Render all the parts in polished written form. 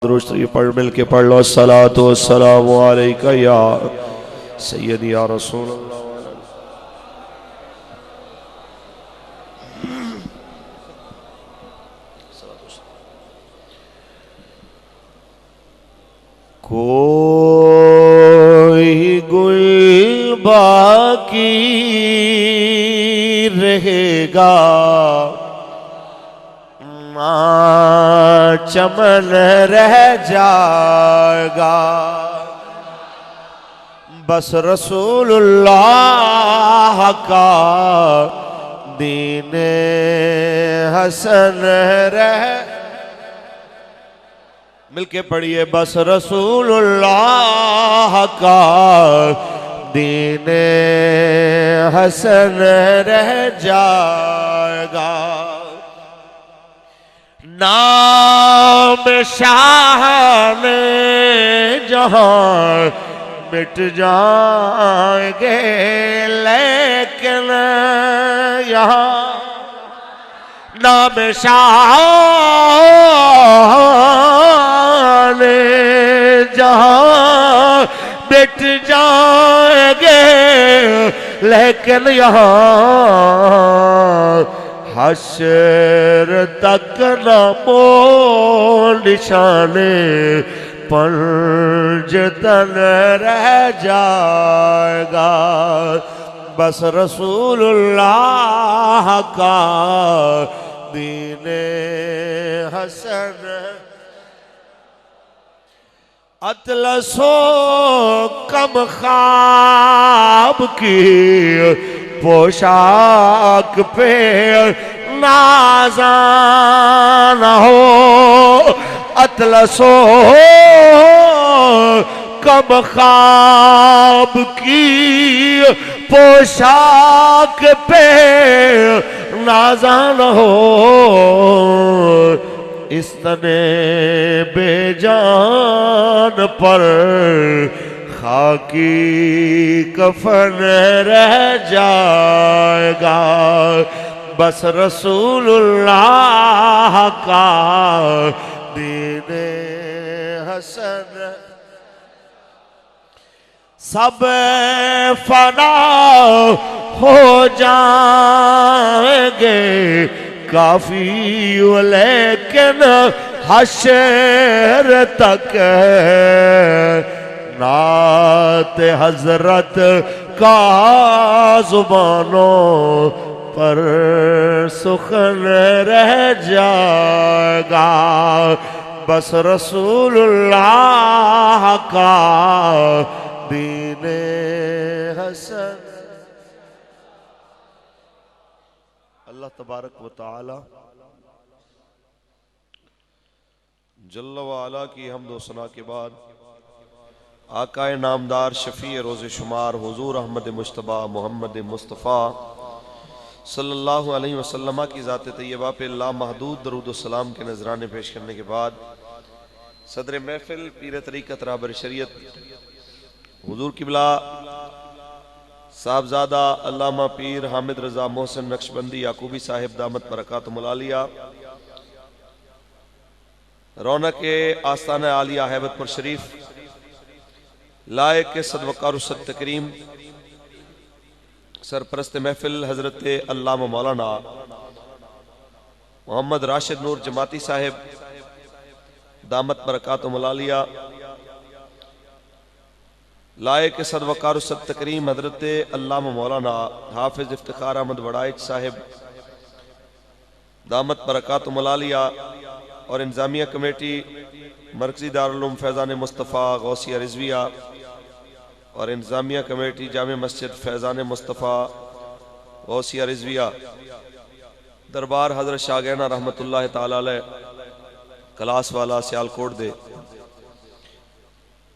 दुरूद ये पढ़ मिल के पढ़ लो। अस्सलातु वस्सलामु अलैका या सय्यदी या रसूल अल्लाह। कोई गुल बाकी रहेगा, चमन रह जाएगा। बस रसूलुल्लाह का दीन हसन रह, मिलके पढ़िए। बस रसूलुल्लाह का दीन हसन रह जाएगा। नाम शान जहां मिट जाएंगे, लेकिन यहाँ नाम शान जहां मिट जाएंगे, लेकिन यहाँ हश्र तक नमो निशाने पंजतन रह जाएगा। बस रसूलुल्लाह का दीन हसन। अतलसो कम ख्वाब की पोशाक पे नाज़ान हो। अतलसो कम ख्वाब की पोशाक पे नाज़ान हो। इस तने बेजान पर खाकी कफन रह जाएगा। बस रसूलुल्लाह का दीन हसन। सब फना हो जाएंगे काफी, लेकिन हश्र तक नात हजरत का जुबानों पर सुखन रह जाएगा। बस रसूलुल्लाह का दीन हसन। अल्लाह तबारक व तआला जल्ल व अला की हम्द व सना के बाद आकाए नामदार शफी रोज़ शुमार हुजूर अहमद मुश्तबा मोहम्मद मुस्तफ़ा सल्लल्लाहु अलैहि वसल्लम की ज़ात तैयबा पे लामहदूद दरूद सलाम के नजराने पेश करने के बाद सदर महफिल पीर तरीक़त राहबर शरीयत हुजूर किबला साहबजादा अल्लामा पीर हामिद रज़ा मोहसिन नक्शबंदी याकूबी साहिब दामत बरकातुहुल आलिया रौनक आस्ताना आलिया हैबतपुर शरीफ लायक के सदवकार तकरीम सरपरस्त महफिल हजरत अल्लामा मौलाना मोहम्मद राशिद नूर जमाती साहिब दामत बरकातुहुल आलिया लायक के सदवकार तकरीम हजरत अल्लामा मौलाना हाफिज इफ्तिखार अहमद वड़ाइच साहिब दामत बरकातुहुल आलिया और इंतजामिया कमेटी मरकजी दारुल उलूम फैज़ान मुस्तफ़ा गौसिया रिजविया और इंतजामिया कमेटी जामे मस्जिद फैज़ान मुस्तफ़ा गौसिया रिजविया दरबार हजरत शाहगैना रहमतुल्लाह ताला अलैह कलास वाला सियालकोट दे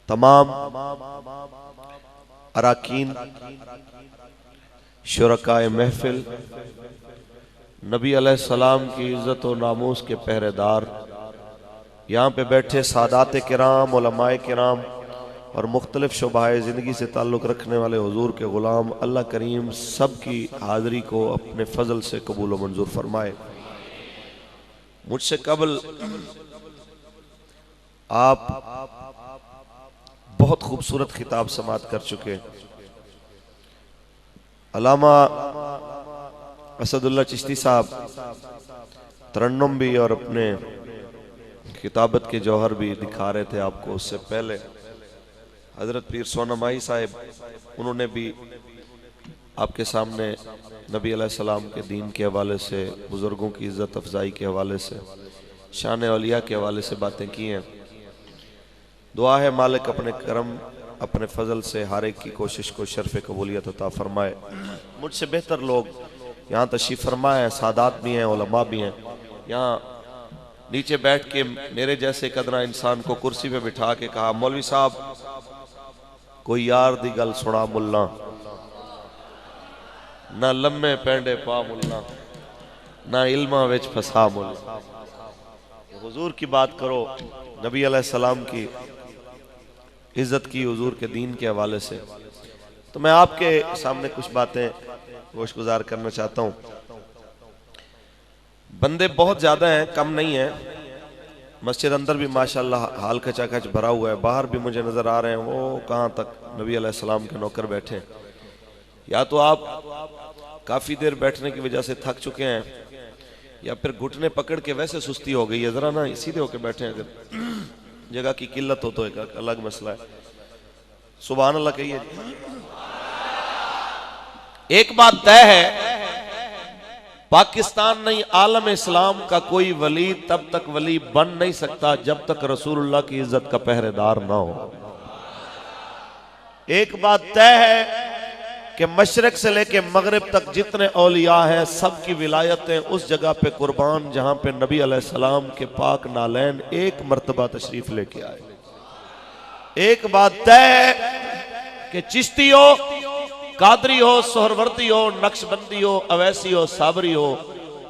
तमाम अराकीन शुरकाए महफिल नबी अलैहिस्सलाम की इज़्ज़त और नामूस के पहरेदार, यहाँ पे बैठे सादात किराम उलमाए किराम और मुख्तलिफ शुबाए ज़िंदगी से ताल्लुक़ रखने वाले हुजूर के ग़ुलाम, अल्लाह करीम सब की हाज़री को अपने फ़ज़ल से कबूल व मंजूर फरमाए। मुझसे कबल आप बहुत खूबसूरत खिताब समात कर चुके। अल्लामा असदुल्ला चिश्ती साहब तरन्नुम भी और अपने किताबत के जौहर भी दिखा रहे थे आपको। उससे पहले हजरत पीर सोनमाई साहब, उन्होंने भी आपके सामने नबी अलैहिस्सलाम के दीन के हवाले से, बुजुर्गों की इज्जत अफजाई के हवाले से, शान औलिया के हवाले से बातें की हैं। दुआ है मालिक अपने करम, अपने फजल से हर एक की कोशिश को शर्फ कबूलियत अता फरमाए। मुझसे बेहतर लोग यहाँ तशरीफ फरमा है, सादात भी हैं, उलमा भी हैं। यहाँ नीचे बैठ के मेरे जैसे कदरा इंसान को कुर्सी पे बिठा के कहा, मौलवी साहब कोई यार दी गल सुना मुल्ला, ना लम्मे पेंडे पा मुल्ला, ना इल्मा विच फसा मुल्ला। हुजूर की बात करो, नबी अलैहिस्सलाम की इज्जत की, हुजूर के दीन के हवाले से। तो मैं आपके सामने कुछ बातें गोशगुजार करना चाहता हूँ। बंदे बहुत ज्यादा हैं, कम नहीं है। मस्जिद अंदर भी माशाल्लाह हाल खचाखच भरा हुआ है, बाहर भी मुझे नजर आ रहे हैं वो कहाँ तक नबी अलैहिस्सलाम के नौकर बैठे हैं। या तो आप काफी देर बैठने की वजह से थक चुके हैं, या फिर घुटने पकड़ के वैसे सुस्ती हो गई है, जरा ना सीधे होके बैठे हैं। अगर जगह की किल्लत हो तो एक अलग मसला है। सुभान अल्लाह कहिए। एक बात तय है, पाकिस्तान नहीं आलम इस्लाम का कोई वली तब तक वली बन नहीं सकता जब तक रसूलुल्लाह की इज्जत का पहरेदार ना हो। एक बात तय है कि मशरक से लेके मगरिब तक जितने औलिया हैं सबकी विलायतें उस जगह पे कुर्बान जहां पे नबी अलैहिस्सलाम के पाक नालैन एक मर्तबा तशरीफ लेके आए। एक बात तय है कि चिश्ती हो, कादरी हो, सोहरवर्दी हो, नक्शबंदी हो, अवैसी हो, साबरी हो,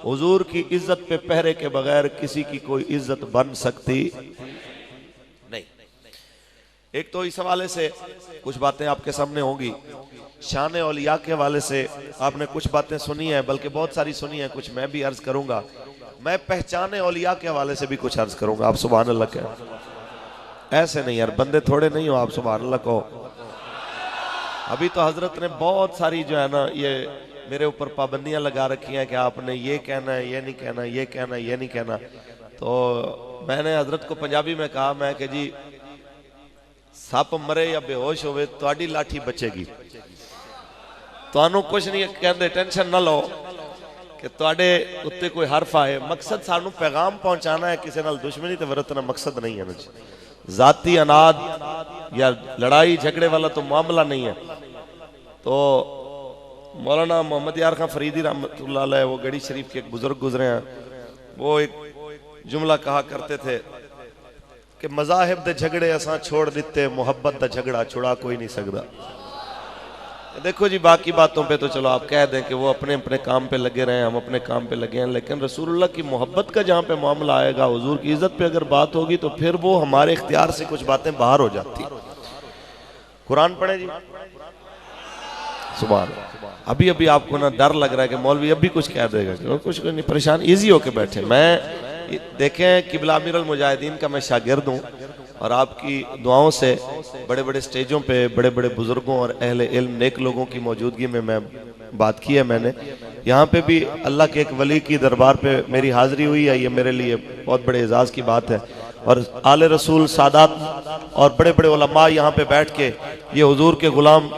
हुजूर की इज्जत पे पहरे के बगैर किसी की कोई इज्जत बन सकती नहीं। एक तो इस हवाले से कुछ बातें आपके सामने होंगी। शान औलिया के हवाले से आपने कुछ बातें सुनी है, बल्कि बहुत सारी सुनी है, कुछ मैं भी अर्ज करूंगा। मैं पहचाने औलिया के हवाले से भी कुछ अर्ज करूंगा। आप सुभान अल्लाह कहें। ऐसे नहीं यार, बंदे थोड़े नहीं हो, आप सुभान अल्लाह कहो। अभी तो हजरत ने बहुत सारी जो है ना ये मेरे ऊपर पाबंदियां लगा रखी हैं कि आपने ये कहना है, ये नहीं कहना, ये कहना, ये नहीं कहना। तो मैंने हजरत को पंजाबी में कहा, मैं कि जी सप मरे या बेहोश होवे तुहाडी लाठी बचेगी, तुहानू कुछ नहीं कहते, टेंशन ना लो कि तुहाडे उत्ते कोई हरफ आए। मकसद सानू पैगाम पहुंचाना है, किसी नाल दुश्मनी ते वरतना मकसद नहीं है ना जी। जाती अनाद या लड़ाई झगड़े वाला तो मामला नहीं है। तो मौलाना मोहम्मद यार खान फरीदी रहमतुल्लाह अलैह, वो गढ़ी शरीफ के एक बुजुर्ग गुजरे हैं, वो एक जुमला कहा करते थे कि मजाहिब दे झगड़े असां छोड़ दिते, मोहब्बत दा झगड़ा छुड़ा कोई नहीं सकता। देखो जी, बाकी बातों पे तो चलो आप कह दें कि वो अपने अपने काम पे लगे रहे, हम अपने काम पे लगे हैं, लेकिन रसूलुल्लाह की मोहब्बत का जहाँ पे मामला आएगा, हुजूर की इज्जत पे अगर बात होगी तो फिर वो हमारे इख्तियार से कुछ बातें बाहर हो जाती। कुरान पढ़े जी, सुभान। अभी अभी आपको ना डर लग रहा है कि मौलवी अभी कुछ कह देगा, कुछ नहीं, परेशान इजी होके बैठे। मैं देखें किबला अमीरुल मुजाहिदीन का मैं शागिर्द हूँ, और आपकी दुआओं से बड़े बड़े स्टेजों पे बड़े बड़े बुजुर्गों और अहले इल्म नेक लोगों की मौजूदगी में मैं बात की है। मैंने यहाँ पे भी अल्लाह के एक वली की दरबार पे मेरी हाजिरी हुई है, ये मेरे लिए बहुत बड़े एजाज की बात है। और आले रसूल सादात और बड़े बड़े उलमा यहाँ पे बैठ के, ये हुजूर के गुलाम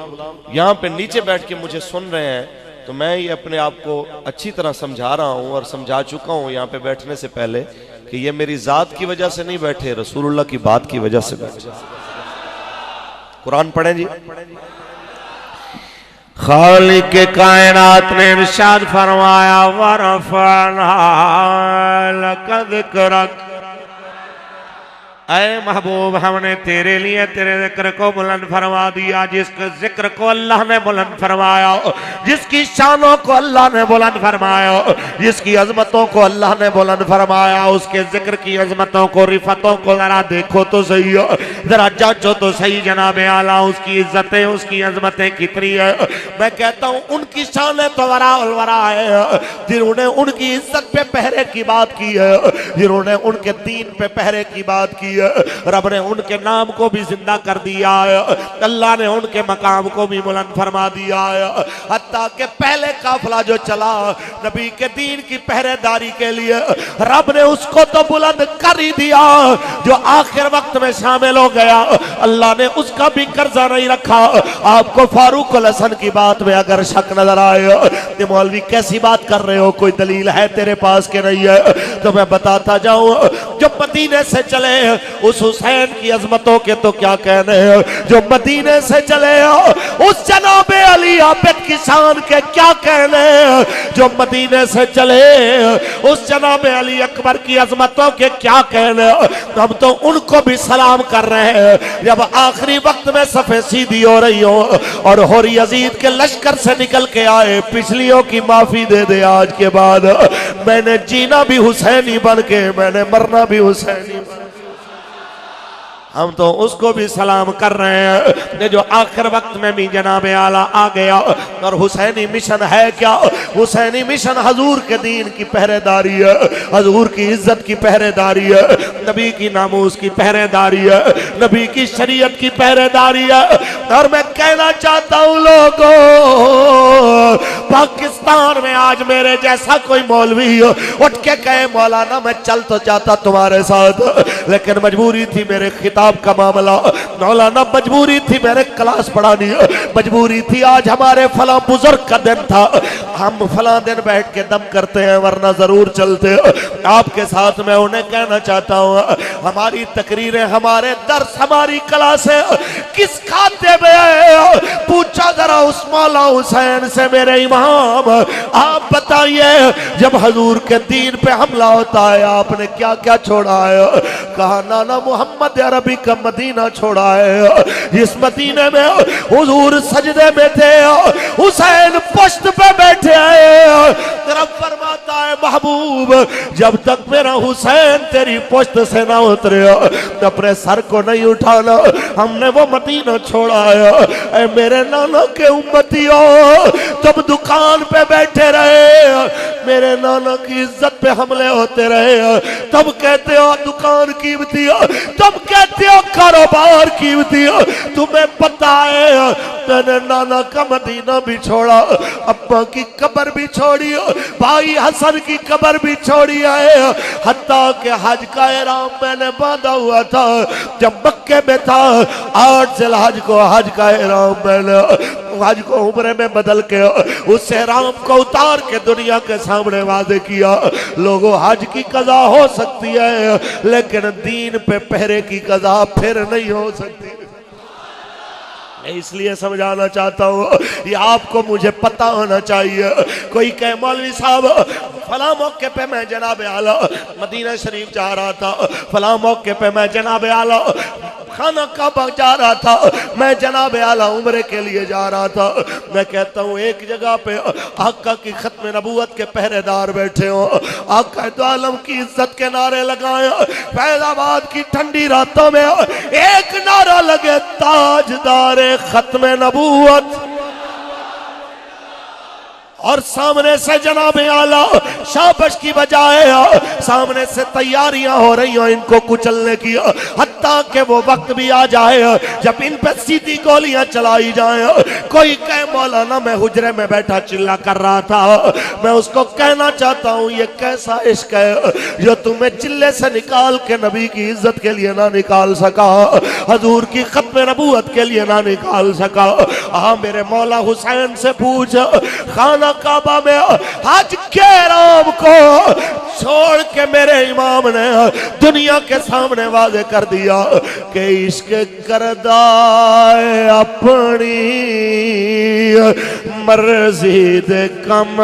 यहाँ पे नीचे बैठ के मुझे सुन रहे हैं, तो मैं ये अपने आप को अच्छी तरह समझा रहा हूँ और समझा चुका हूँ यहाँ पे बैठने से पहले कि ये मेरी जात की वजह से नहीं बैठे, रसूलुल्लाह की बात की वजह से बैठे। कुरान पढ़ें जी। खालिक के कायनात ने इरशाद फरमाया, वरफअना लका ज़िक्रक, ऐ महबूब हमने तेरे लिए तेरे जिक्र को बुलंद फरमा दिया। जिसके जिक्र को अल्लाह ने बुलंद फरमाया, जिसकी शानों को अल्लाह ने बुलंद फरमाया, जिसकी अजमतों को अल्लाह ने बुलंद फरमाया, उसके जिक्र की अजमतों को, रिफतों को जरा देखो तो सही, जरा जांचो तो सही जनाबे आला, उसकी इज्जतें उसकी अजमतें कितनी है। मैं कहता हूँ उनकी शान तो वरा है, जिन्होंने उनकी इज्जत पे पहरे की बात की है, जिन्होंने उनके दीन पे पहरे की बात की है। रब ने उनके नाम को भी जिंदा कर दिया है, अल्लाह ने उनके मकाम को भी बुलंद फरमा दिया है। हत्ता के पहले काफिला जो चला नबी के दीन की पहरेदारी के लिए, रब ने उसको तो बुलंद कर ही दिया, जो आखिर वक्त में शामिल हो गया अल्लाह ने उसका भी कर्जा नहीं रखा। आपको फारूक अल हसन की बात में अगर शक नजर आए तो मौलवी कैसी बात कर रहे हो, कोई दलील है तेरे पास के नहीं है, तो मैं बताता जाऊं। जो मदीने से चले उस हुसैन की अजमतों के तो क्या कहने हैं, जो मदीने से चले उस जनाबे अली आबिद की शान के क्या कहने हैं, जो मदीने से चले उस जनाबे अली अकबर की अजमतों के क्या कहने। हम तो उनको भी सलाम कर रहे हैं जब आखिरी वक्त में सफे सीधी हो रही हो और होरी यजीद के लश्कर से निकल के आए, पिछलियों की माफी दे दे आज के बाद, मैंने जीना भी हुसैनी बन के, मैंने मरना भी हुसैनी बन। हम तो उसको भी सलाम कर रहे हैं जो आखिर वक्त में भी जनाब आला आ गया। और हुसैनी मिशन है क्या? हुसैनी मिशन हजूर के दीन की पहरेदारी है, हजूर की इज्जत की पहरेदारी है, नबी की नामूस की पहरेदारी है, नबी की शरीयत की पहरेदारी है। और मैं कहना चाहता हूँ लोगों, पाकिस्तान में आज मेरे जैसा कोई मौलवी उठ के कहे मौलाना मैं चल तो जाता तुम्हारे साथ, लेकिन मजबूरी थी मेरे खिताब का मामला, मौलाना मजबूरी थी मेरे क्लास पढ़ानी, मजबूरी थी आज हमारे फला बुजुर्ग का दिन था, हम फला दिन बैठ के दम करते हैं वरना जरूर चलते। आपके साथ मैं उन्हें कहना चाहता हूँ हमारी तकरीरें, हमारे दर्स, हमारी क्लासें किस खाते में है? पूछा जरा उस मौला हुसैन से मेरे इमाम, आप बताइए जब हजूर के दीन पे हमला होता है आपने क्या क्या छोड़ा है? कहा नाना मोहम्मद अरबी का मदीना छोड़ा है, जिस मदीने में हुजूर सजदे में थे, हुसैन पुश्त पे बैठे आए। रब फरमाता है महबूब जब तक मेरा हुसैन तेरी पुश्त से ना उतरे तो अपने सर को नहीं उठाना, हमने वो मदीना छोड़ा है। ऐ मेरे नाना के उम्मतियों, तुम दुकान पे बैठे रहे, मेरे नाना की इज्जत पे हमले होते रहे, तुम कहते हो दुकान कीमती, तुम कहते हो कारोबार कीमती, तुम्हें पता है मैंने नाना का मदीना भी छोड़ा, अब्बा की कब्र भी छोड़ी, भाई हसन की कब्र भी छोड़ी है, हत्ता के हज का एहराम मैंने बांधा हुआ था जब मक्के में था, 8 ज़िलहज को हज का एहराम मैंने हज को उम्रे में बदल के उस एहराम को उतार के दुनिया के सामने वादे किया। लोगों हज की कज़ा हो सकती है लेकिन दीन पे पहरे की कज़ा फिर नहीं हो सकती। इसलिए समझाना चाहता हूँ ये आपको मुझे पता होना चाहिए। कोई कहे मौलवी साहब फला मौके पे मैं जनाब आला मदीना शरीफ जा रहा था, फला मौके पे मैं जनाब आला खाना काबा जा रहा था, मैं जनाब आला उम्रे के लिए जा रहा था। मैं कहता हूँ एक जगह पे आका की खत्म नबूवत के पहरेदार बैठे हो, आका दो आलम की इज्जत के नारे लगाए, फैजाबाद की ठंडी रातों में एक नारा लगे ताजदार खत्म नबूवत, और सामने से जनाब आला शाबाश की बजाय सामने से तैयारियां हो रही हो इनको कुचलने की, हत्ता के वो वक्त भी आ जाए जब इन पे सीधी गोलियां चलाई जाए। कोई कहे मौलाना मैं हुजरे में बैठा चिल्ला कर रहा था, मैं उसको कहना चाहता हूँ ये कैसा इश्क है जो तुम्हें चिल्ले से निकाल के नबी की इज्जत के लिए ना निकाल सका, हजूर की खत्म नबूवत के लिए ना निकाल सका। हाँ मेरे मौला हुसैन से पूछ, खाना काबा में हज के राम को छोड़ के मेरे इमाम ने दुनिया के सामने वादे कर दिया कि इश्क करदा अपनी मर्जी दे कम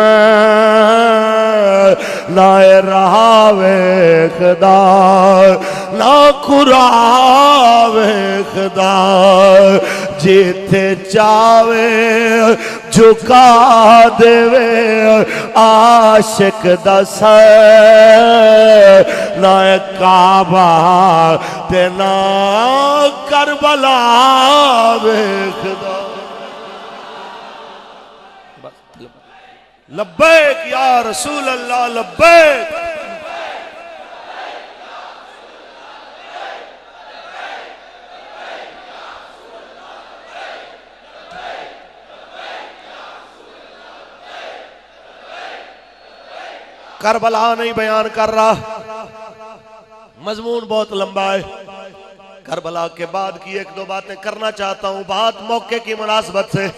ना रहा वेखदा ना खुरा वेखदा, जिथे चावे झुका देवे आशिक दस, ना काबा ते ना करबला वेखदा। लब्बैक या रसूल अल्लाह लब्बैक। करबला नहीं बयान कर रहा, मजमून बहुत लंबा है। करबला के बाद की एक दो बातें करना चाहता हूं। बात मौके की मुनासबत से,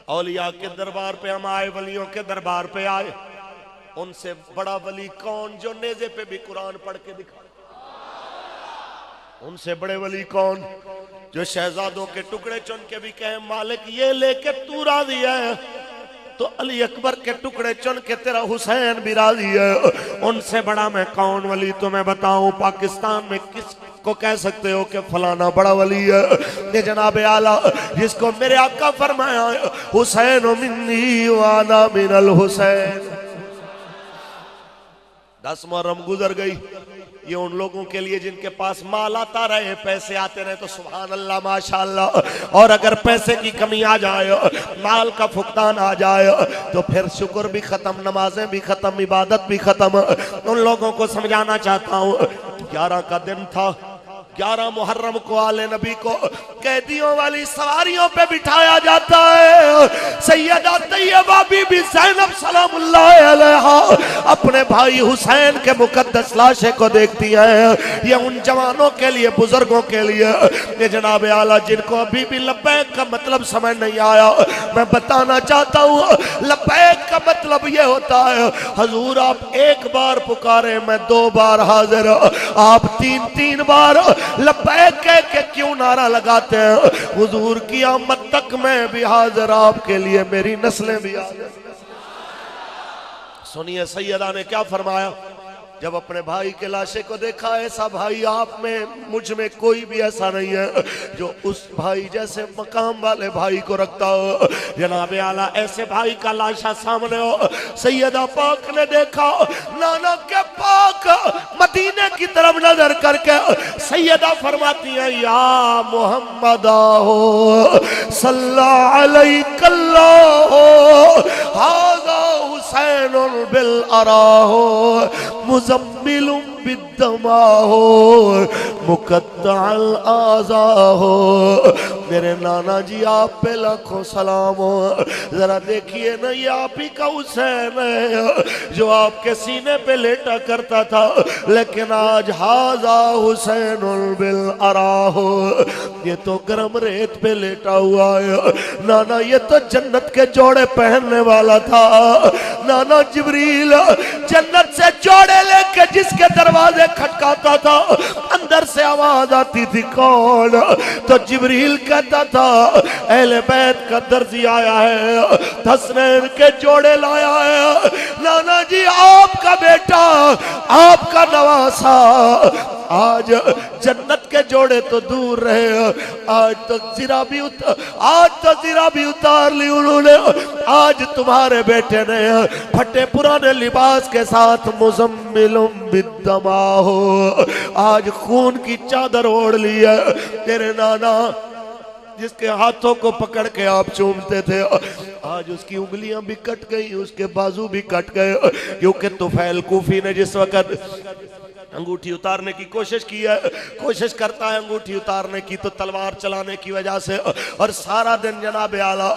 औलिया के दरबार पे हम आए, वलियों के दरबार पे आए। उनसे बड़ा वली कौन जो नेज़े पे भी कुरान पढ़ के दिखा? उनसे बड़े वली कौन जो शहजादों के टुकड़े चुन के भी कहे मालिक ये लेके तू राजी है, तो अली अकबर के टुकड़े चुन के तेरा हुसैन भी राजी है। उनसे बड़ा मैं कौन वली तुम्हें बताऊं? पाकिस्तान में किसको कह सकते हो कि फलाना बड़ा वली है? ये जनाब आला जिसको मेरे आका फरमाया हुसैन मिन्नी व अना मिनल हुसैन। 10 मुहर्रम गुजर गई। ये उन लोगों के लिए जिनके पास माल आता रहे, पैसे आते रहे तो सुभान अल्लाह माशाअल्लाह। और अगर पैसे की कमी आ जाए, माल का फुकदान आ जाए, तो फिर शुक्र भी खत्म, नमाजें भी खत्म, इबादत भी खत्म। उन लोगों को समझाना चाहता हूँ, 11 का दिन था, 11 मुहर्रम को आले नबी को कैदियों वाली सवारियों पे बिठाया जाता है। सैयदा तैयबा बीबी ज़ैनब सलामुल्लाह अलैहा अपने भाई हुसैन के मुकद्दस लाशे को देखती हैं। ये उन जवानों के लिए, बुजुर्गों के लिए, ये जनाब आला जिनको अभी भी लब्बैक का मतलब समझ नहीं आया, मैं बताना चाहता हूँ लब्बैक का मतलब ये होता है हजूर आप एक बार पुकारे मैं 2 बार हाजिर, आप 3 बार लब्बैक कह के क्यों नारा लगाते हैं? हुजूर की आमद तक मैं भी हाजिर, आपके लिए मेरी नस्लें भी हाजिर। सुनिए सैयदा ने क्या फरमाया जब अपने भाई के लाशे को देखा। ऐसा भाई आप में, मुझ में कोई भी ऐसा नहीं है जो उस भाई जैसे मकाम वाले भाई को रखता हो। जनाब आला ऐसे भाई का लाशा सामने हो। सैयदा पाक ने देखा, नाना के पाक मदीने की तरफ नजर करके सैयदा फरमाती है या मोहम्मद हो सल्लल्लाहु अलैहि हाज़ा हुसैनुल बिल अराहो मुज़म्मिलुम बिद्दमा हो मुक़त्तअल आज़ा हो। मेरे नाना जी आप पे लाखों सलाम हो। जरा देखिए ना, ये आप ही का हुसैन है जो आपके सीने पे लेटा करता था, लेकिन आज हाज़ा हुसैनुल बिल अराहो, ये तो गर्म रेत पे लेटा हुआ है। नाना ये तो जन्नत के जोड़े पहनने वाला था। नाना जिब्रील जन्नत से जोड़े लेके जिसके दरवाजे खटकाता था, अंदर से आवाज आती थी कौन? तो जिब्रील कहता था अहले बैत का दर्जी आया है, हसनैन के जोड़े लाया है। नाना जी आपका बेटा, आपका नवासा आज जन्नत के जोड़े तो दूर रहे, आज तो ज़िरा भी उतार ली उन्होंने। आज तुम्हारे बेटे ने फटे पुराने लिबास के साथ मुज़म्मिलुम बिद्दमा हो, आज खून की चादर ओढ़ ली है। तेरे नाना जिसके हाथों को पकड़ के आप चूमते थे, आज उसकी उंगलियां भी कट गई, उसके बाजू भी कट गए, क्योंकि तुफैल कूफी ने जिस वक्त अंगूठी उतारने की कोशिश की है, कोशिश करता है अंगूठी उतारने की, तो तलवार चलाने की वजह से और सारा दिन जनाब आला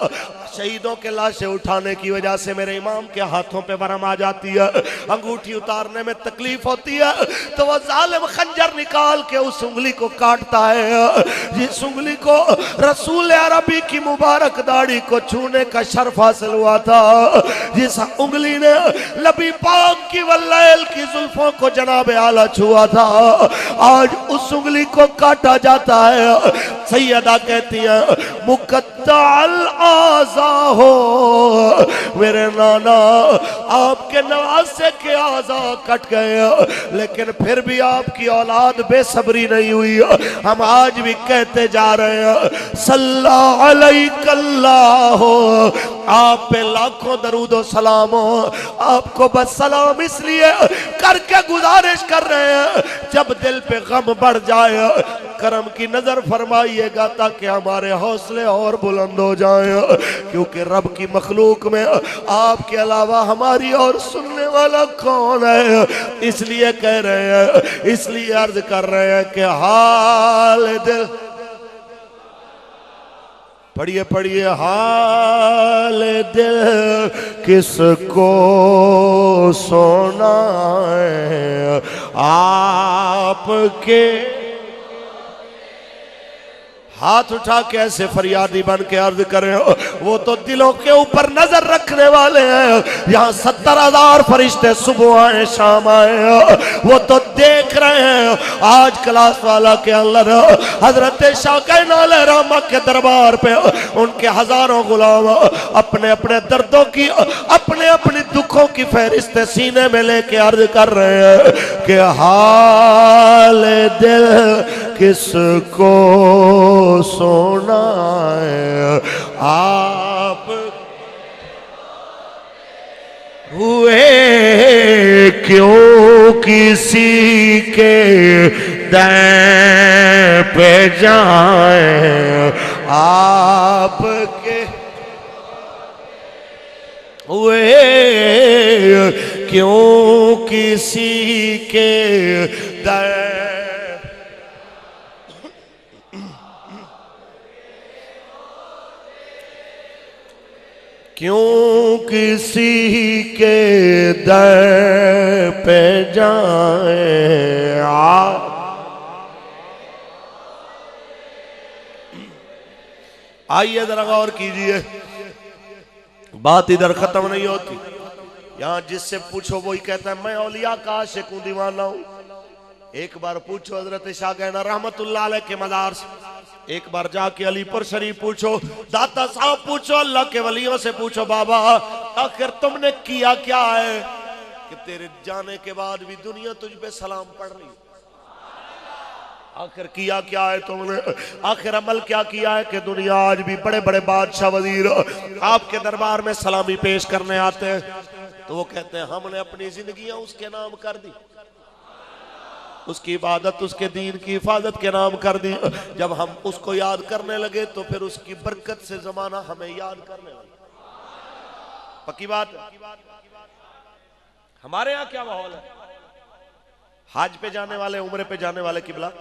शहीदों के लाशें उठाने की वजह से मेरे इमाम के हाथों पे बरम आ जाती है। अंगूठी उतारने में तकलीफ होती है तो वह जालिम खंजर निकाल के उस उंगली को काटता है, जिस उंगली को रसूल अरबी की मुबारक दाढ़ी को छूने का शर्फ हासिल हुआ था, जिस उंगली ने नबी पाक की वल्लैल की जुल्फों को जनाब आला छुआ था, आज उस उंगली को काटा जाता है। सैयदा कहती है मुकत्तअल आज़ा हो, मेरे नाना आपके नवासे के आज़ा कट गए, लेकिन फिर भी आपकी औलाद बेसब्री नहीं हुई। हम आज भी कहते जा रहे हैं सल्लल्लाहु अलैहि हो, आप पे लाखों दरूद और सलाम हो। आपको बस सलाम इसलिए करके गुजारिश कर रहे हैं, जब दिल पे गम बढ़ जाए करम की नजर फरमाइएगा ताकि हमारे हौसले और बुलंद हो जाएं, क्योंकि रब की मखलूक में आपके अलावा हमारी और सुनने वाला कौन है। इसलिए कह रहे हैं, इसलिए अर्ज कर रहे हैं कि हाल दिल, पढ़िए पढ़िए, हाल दिल किसको सोना है आपके। हाथ उठा के ऐसे फरियादी बन के अर्ज कर रहे हो, वो तो दिलों के ऊपर नजर रखने वाले हैं। यहाँ 70,000 फरिश्ते सुबह आए शाम आए, वो तो देख रहे हैं। आज क्लास वाला के अंदर हजरत शाह कायनात रहमा के दरबार पे उनके हजारों गुलाम अपने अपने दर्दों की, अपने अपने दुखों की फहरिस्त सीने में लेके अर्ज कर रहे हैं कि हाल दिल किसको सोना है आप हुए क्यों किसी के दर पे जाए आपके हुए क्यों किसी के दर क्यों किसी के दर पे जाए आप। आइए जरा गौर कीजिए, बात इधर खत्म नहीं होती। यहाँ जिससे पूछो वही कहता है मैं औलिया का आशिक हूं, दीवाना हूं। एक बार पूछो हजरत शाह कायनात रहमतुल्लाह अलैह के मज़ार से, एक बार जाके अलीपुर शरीफ पूछो, दाता साहब पूछो, अल्लाह के वलियों से पूछो, बाबा आखिर तुमने किया क्या है कि तेरे जाने के बाद भी दुनिया तुझ पे सलाम पढ़ रही। आखिर किया क्या है तुमने, आखिर अमल क्या किया है कि दुनिया आज भी बड़े बड़े बादशाह वजीर आपके दरबार में सलामी पेश करने आते हैं। तो वो कहते हैं हमने अपनी जिंदगियां उसके नाम कर दी, उसकी इबादत उसके दीन की हिफाजत के नाम कर दी। जब हम उसको याद करने लगे तो फिर उसकी बरकत से जमाना हमें याद करने लगा। पक्की बात है। हमारे यहाँ क्या माहौल है, हाज पे जाने वाले, उम्रे पे जाने वाले किबला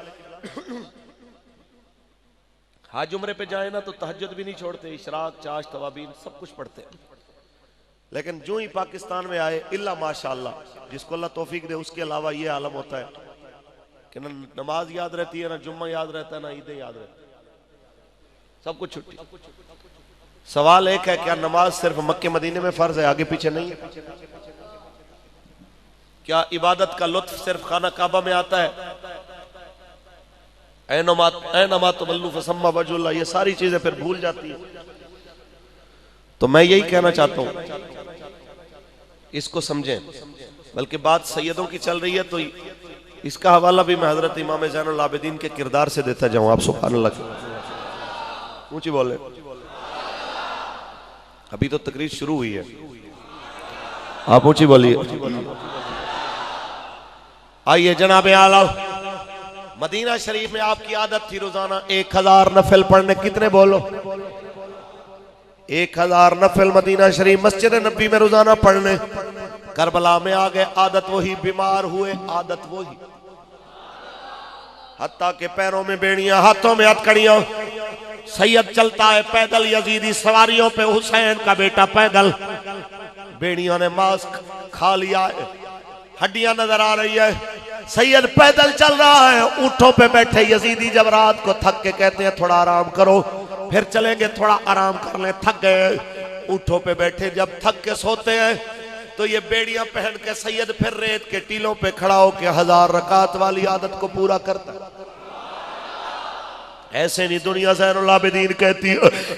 हाज उम्रे पे जाए ना तो तहज्जुद भी नहीं छोड़ते, इशराक चाश तवाबीन सब कुछ पढ़ते हैं। लेकिन जो ही पाकिस्तान में आए इल्ला माशाअल्लाह जिसको अल्लाह तौफीक दे, उसके अलावा ये आलम होता है कि न नमाज याद रहती है, ना जुम्मा याद रहता है, ना ईदें याद रहती है, सब कुछ छुट्टी। सवाल एक है, क्या नमाज सिर्फ मक्के मदीने में फर्ज है, आगे पीछे नहीं है? क्या इबादत का लुत्फ सिर्फ खाना काबा में आता है? ऐनमा तुवल्लू फसम्मा वजहुल्लाह, ये सारी चीजें फिर भूल जाती है। तो मैं यही कहना चाहता हूं, इसको समझें। बल्कि बात सैयदों की चल रही है तो इसका हवाला भी मैं हजरत इमाम ज़ैनुल आबिदीन के किरदार से देता जाऊं। आप सुभान अल्लाह ऊंची बोले। अभी तो तकरीर शुरू हुई है, आप ऊंची बोलिए। आइए जनाबे आला, मदीना शरीफ में आपकी आदत थी रोजाना 1000 नफल पढ़ने। कितने बोलो? 1000 नफल मदीना शरीफ मस्जिद नबी में रोजाना पढ़ने। करबला में आ गए, आदत वही, बीमार हुए, आदत वही, हत्ता के पैरों में बेड़ियां, हाथों में हथकड़ियां। सैयद चलता है पैदल, यजीदी सवारियों पे, हुसैन का बेटा पैदल। बेड़ियों ने मास्क खा लिया है, हड्डियां नजर आ रही है। सैयद पैदल चल रहा है, ऊंटों पे बैठे यजीदी जब रात को थक के कहते हैं थोड़ा आराम करो, फिर चलेंगे, थोड़ा आराम कर ले, थक गए। ऊंटों पे बैठे जब थक के सोते हैं तो ये बेड़ियां पहन के सैयद फिर रेत के टीलों पे खड़ा होकर 1000 रकात वाली आदत को पूरा करता है। ऐसे नहीं दुनिया ज़ैनुल आबिदीन कहती,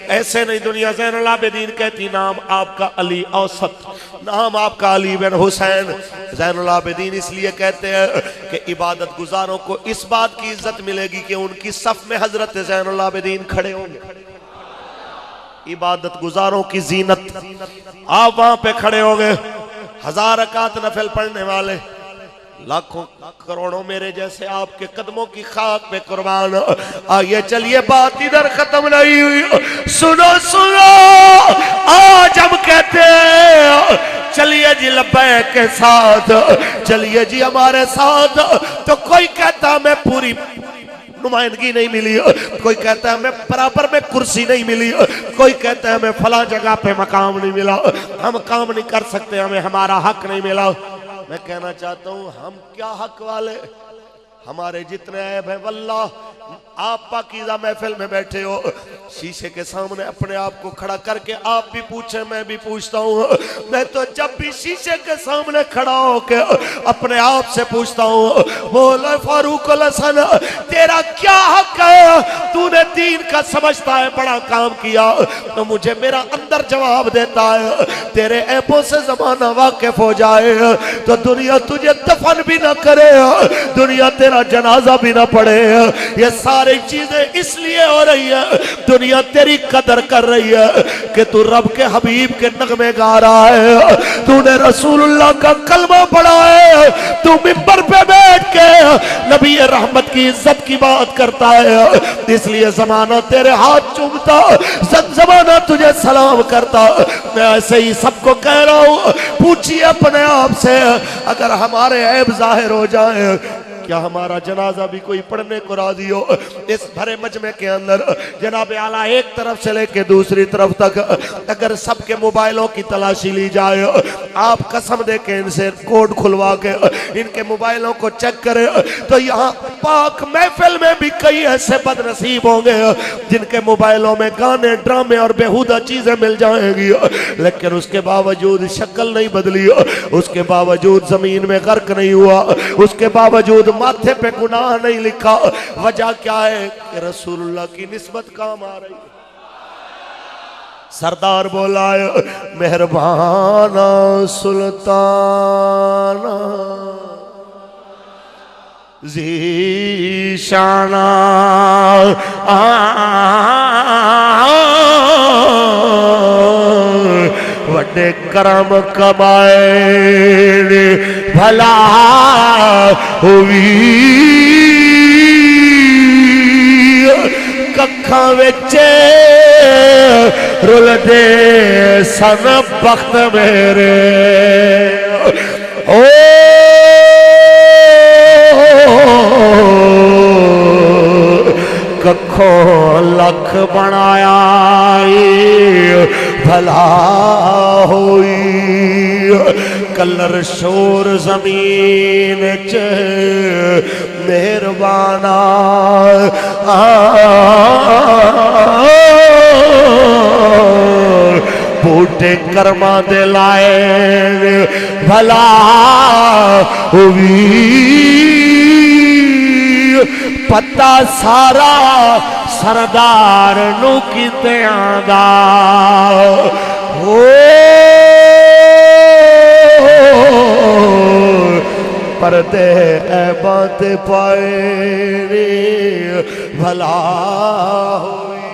ऐसे नहीं दुनिया ज़ैनुल आबिदीन कहती। नाम आपका अली औसत, नाम आपका अली बिन हुसैन। ज़ैनुल आबिदीन इसलिए कहते हैं कि इबादत गुजारों को इस बात की इज्जत मिलेगी कि उनकी सफ में हजरत ज़ैनुल आबिदीन खड़े होंगे। इबादत गुजारों की जीनत, आप वहां पे खड़े होंगे, 1000 रकात नफल पढ़ने वाले, लाखों करोड़ों मेरे जैसे आपके कदमों की खाक पे कुर्बान। आइए चलिए, बात इधर खत्म नहीं हुई। सुनो सुनो, आज हम कहते हैं चलिए जी लब्बैक के साथ, चलिए जी हमारे साथ। तो कोई कहता मैं पूरी नुमाइंदगी नहीं मिली, कोई कहता है हमें बराबर में कुर्सी नहीं मिली, कोई कहता है हमें फला जगह पे मकाम नहीं मिला, हम काम नहीं कर सकते, हमें हमारा हक नहीं मिला। मैं कहना चाहता हूं हम क्या हक वाले, हमारे जितने ऐब हैं वल्लाह, आप पाकीज़ा महफिल में बैठे हो, शीशे के सामने अपने आप को खड़ा करके आप भी पूछे, मैं भी पूछता हूँ। मैं तो जब भी शीशे के सामने खड़ा होके अपने आप से पूछता हूँ, बोले फारूक अल हसन तेरा क्या हक है, तूने दीन का समझता है बड़ा काम किया, तो मुझे मेरा अंदर जवाब देता है तेरे ऐबों से जमाना वाकिफ हो जाए तो दुनिया तुझे दफन भी ना करे, दुनिया तेरा जनाजा भी ना पड़े। ये सारी चीजें इसलिए हो रही है, दुनिया तेरी कदर कर रही है कि तू रब के हबीब के नगमे गा रहा है, तूने रसूलुल्लाह का कलमा पढ़ा है, तू मिंबर पे बैठ के नबी रहमत की इज्जत की बात करता है, इसलिए जमाना तेरे हाथ चूमता, जमाना तुझे सलाम करता। मैं ऐसे ही सबको कह रहा हूं, पूछिए अपने आप से, अगर हमारे ऐब जाहिर हो जाए क्या हमारा जनाजा भी कोई पढ़ने को राजी हो? इस भरे मजमे के अंदर जनाब आला एक तरफ से लेके दूसरी तरफ तक अगर सबके मोबाइलों की तलाशी ली जाए, आप कसम दे के इनसे कोड खुलवा के इनके मोबाइलों को चेक करें, तो यहाँ पाक महफिल में भी कई ऐसे बदनसीब होंगे जिनके मोबाइलों में गाने, ड्रामे और बेहुदा चीजें मिल जाएंगी, लेकिन उसके बावजूद शक्ल नहीं बदली, उसके बावजूद जमीन में गर्क नहीं हुआ, उसके बावजूद माथे पे गुनाह नहीं लिखा। वजह क्या है कि रसूलुल्लाह की निस्बत काम आ रही। सरदार बोला मेहरबाना सुल्ताना ज़ीशाना वड्डे करम कमाए भला हुई, कखा विच रुल दे सन बख्त मेरे, ओ कखो लख बनाया भला होई, कलर शोर जमीन च मेहरबाना बूटे कर्मा दे लाए भला हुई, पता सारा सरदार नू किते आंदा हो, परदे ऐबात पाए भला होई।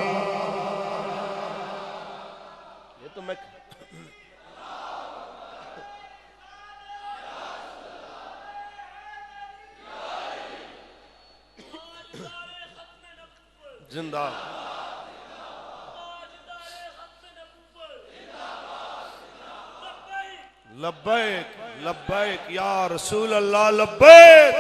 ये तो मैं जिंदा लब्बैक लब्बैक या रसूल अल्लाह लब्बैक।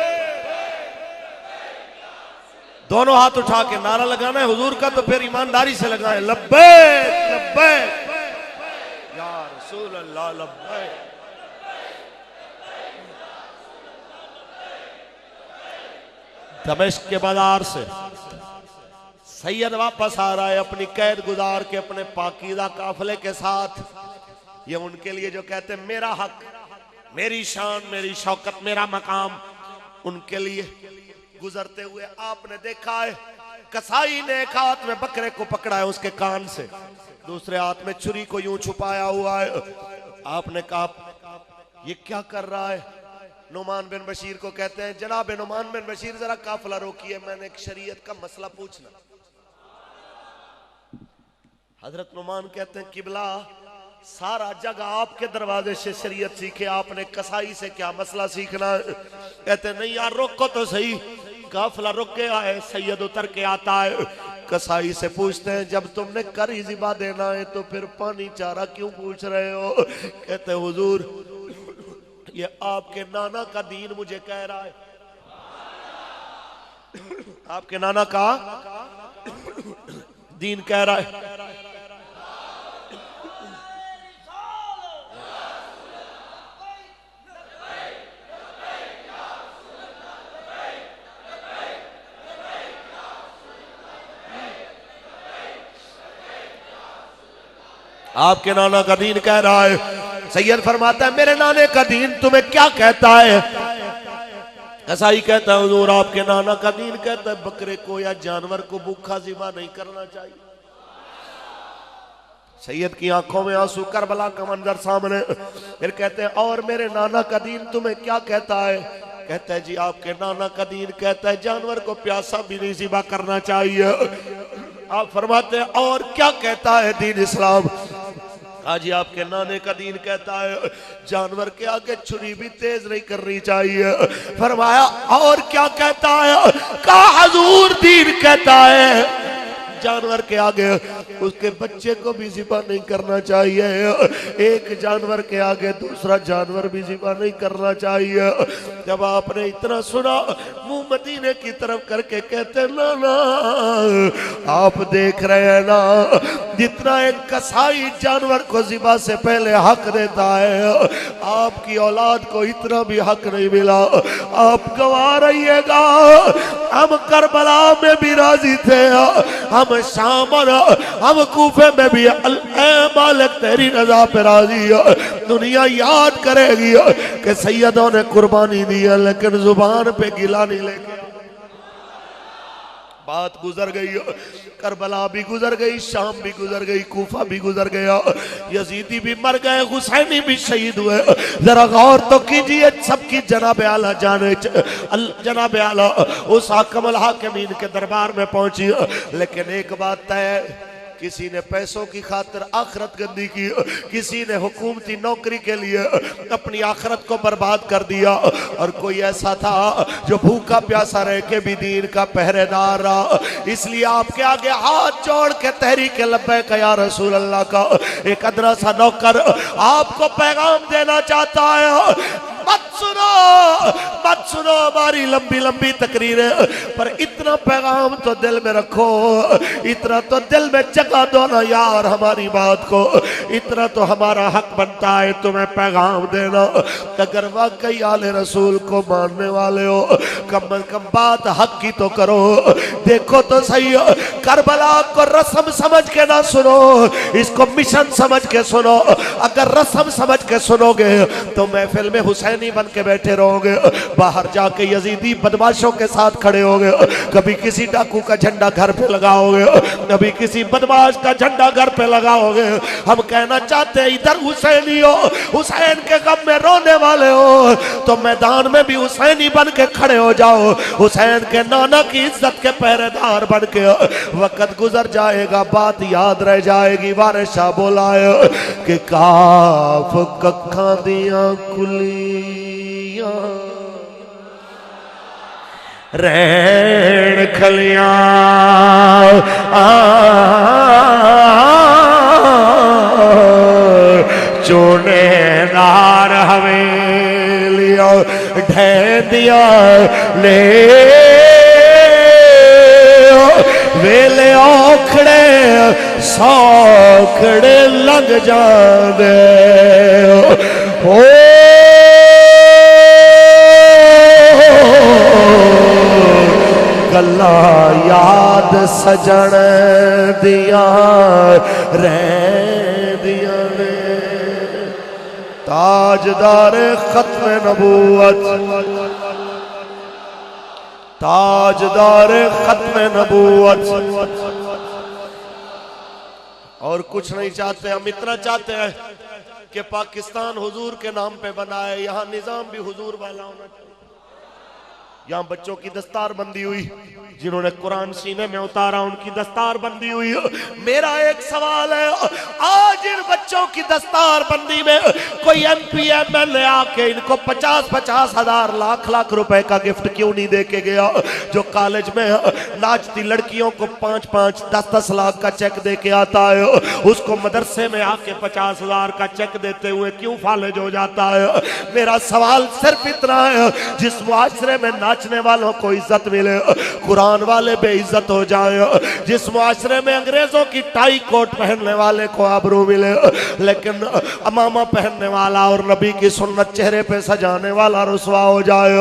दोनों हाथ उठा के नारा लगाना है हुजूर का, तो फिर ईमानदारी से लगाएं लब्बैक लब्बैक या रसूल अल्लाह लब्बैक। दमिश्क के बाजार से सैयद वापस आ रहा है अपनी कैद गुजार के अपने पाकीज़ा काफिले के साथ। ये उनके लिए जो कहते हैं मेरा हक, मेरी शान, मेरी शौकत, मेरा मकाम, उनके लिए गुजरते हुए आपने देखा है कसाई ने एक हाथ में बकरे को पकड़ा है उसके कान से, दूसरे हाथ में छुरी को यूं छुपाया हुआ है। आपने कहा ये क्या कर रहा है? नुमान बिन बशीर को कहते हैं जनाब नुमान बिन बशीर जरा काफिला रोकिए, मैंने एक शरीयत का मसला पूछना। हजरत नुमान कहते हैं किबला सारा जगह आपके दरवाजे से शरीयत सीखे, आपने कसाई से क्या मसला सीखना? कहते नहीं यार रोको तो सही। काफिला रुक के आए, सैयद उतर के आता है, कसाई से पूछते हैं जब तुमने कर ही ज़िबा देना है तो फिर पानी चारा क्यों पूछ रहे हो? कहते हुजूर ये आपके नाना का दीन मुझे कह रहा है। आपके नाना का दीन कह रहा है। आपके नाना का दीन कह रहा है। सैयद फरमाता है मेरे नाने का दीन तुम्हें क्या कहता है? ऐसा ही कहता है हुजूर आपके नाना का दीन कहता है बकरे को या जानवर को भूखा ज़िबा नहीं करना चाहिए। सैयद की आंखों में आंसू, करबला का मंजर सामने। फिर कहते हैं और मेरे नाना का दीन तुम्हें क्या कहता है? कहता है जी आपके नाना का दीन कहता है जानवर को प्यासा भी नहीं ज़िबा करना चाहिए। आप फरमाते हैं और क्या कहता है दीन इस्लाम? आज आपके नाने का दीन कहता है जानवर के आगे छुरी भी तेज नहीं करनी चाहिए। फरमाया और क्या कहता है? कहा हुजूर दीन कहता है जानवर के आगे उसके बच्चे को भी ज़िबा नहीं करना चाहिए। एक जानवर के आगे दूसरा जानवर भी ज़िबा नहीं करना चाहिए। जब आपने इतना सुना मुंह मदीने की तरफ करके कहते ना ना आप देख रहे हैं ना जितना एक कसाई जानवर को ज़िबा से पहले हक देता है आपकी औलाद को इतना भी हक नहीं मिला। आप गवा रहिएगा हम करबला में भी राजी थे, हम शाम और हम कूफे में भी मालिक तेरी रजा पे राजी है। दुनिया याद करेगी कि सैयदों ने कुर्बानी दी है लेकिन जुबान पे गिला नहीं लेके। बात गुजर गई, करबला भी गुजर गई, शाम भी गुजर गई, कूफा भी गुजर गया, यजीदी भी मर गए, हुसैनी भी शहीद हुए। जरा गौर तो कीजिए सबकी जनाब आला जाने जनाब आला उस हाकिमुल हाकिमीन के दरबार में पहुंची। लेकिन एक बात तय, किसी ने पैसों की खातिर आखरत गंदी की, किसी ने हुकूमती नौकरी के लिए अपनी आखरत को बर्बाद कर दिया और कोई ऐसा था जो भूखा प्यासा रह के भी दीन का पहरेदार रहा। इसलिए आपके आगे हाथ जोड़ के तहरीक लब्बैक या रसूल अल्लाह का एक अदना सा नौकर आपको पैगाम देना चाहता है। मत सुनो हमारी लंबी लंबी तकरीरें, पर इतना पैगाम तो दिल में रखो, इतना तो दिल में जगा दो ना यार हमारी बात को। इतना तो हमारा हक बनता है तुम्हें पैगाम देना। अगर वाकई आले रसूल को मानने वाले हो कम अज कम बात हक की तो करो। देखो तो सही करबला को रस्म समझ के ना सुनो, इसको मिशन समझ के सुनो। अगर रस्म समझ के सुनोगे तो महफिल में हुसैनी बन के बैठे रहोगे, बाहर जाके यजीदी बदमाशों के साथ खड़े होगे। कभी किसी डाकू का झंडा घर पे लगाओगे, कभी किसी बदमाश का झंडा घर पे लगाओगे। हम कहना चाहते हैं इधर हुसैनी हो, हुसैन के गम में रोने वाले हो तो मैदान में भी हुसैनी बन के खड़े हो जाओ, हुसैन के नाना की इज्जत के पहरेदार बन के। वक्त गुजर जाएगा बात याद रह जाएगी। वारिस शाह बोला है कि काफ कखा दिया कुलिया रैन खलियां चोनेदार हवेलिया ढह दिया ले वेले औखड़े सौखड़े लग जाने हो। गल्ला याद सजन दिया रह दिया ने ताजदार खत्म नबूवत, ताजदार खत्म नबूवत। और कुछ नहीं चाहते, हम इतना चाहते हैं कि पाकिस्तान हुजूर के नाम पे बना है, यहाँ निजाम भी हुजूर वाला होना चाहिए। यहाँ बच्चों की दस्तार बंदी हुई, जिन्होंने कुरान सीने में उतारा उनकी दस्तार बंदी हुई। मेरा एक सवाल है, आज इन बच्चों की दस्तार बंदी में कोई MP MLA आके इनको 50-50 हजार लाख रुपए का गिफ्ट क्यों नहीं दे के गया? जो कॉलेज में नाचती लड़कियों को 5-5, 10-10 लाख का चेक दे के आता है, उसको मदरसे में आके 50 हजार का चेक देते हुए क्यों फालिज हो जाता है? मेरा सवाल सिर्फ इतना है, जिस मुआशरे में नाचने वालों को इज्जत मिले, कुरान वाले बेइज्जत हो जाए, जिस मुआशरे में अंग्रेजों की टाई कोट पहनने वाले को आबरू मिले, लेकिन अमामा पहनने वाला और नबी की सुन्नत चेहरे पे सजाने वाला रुसवा हो जाए,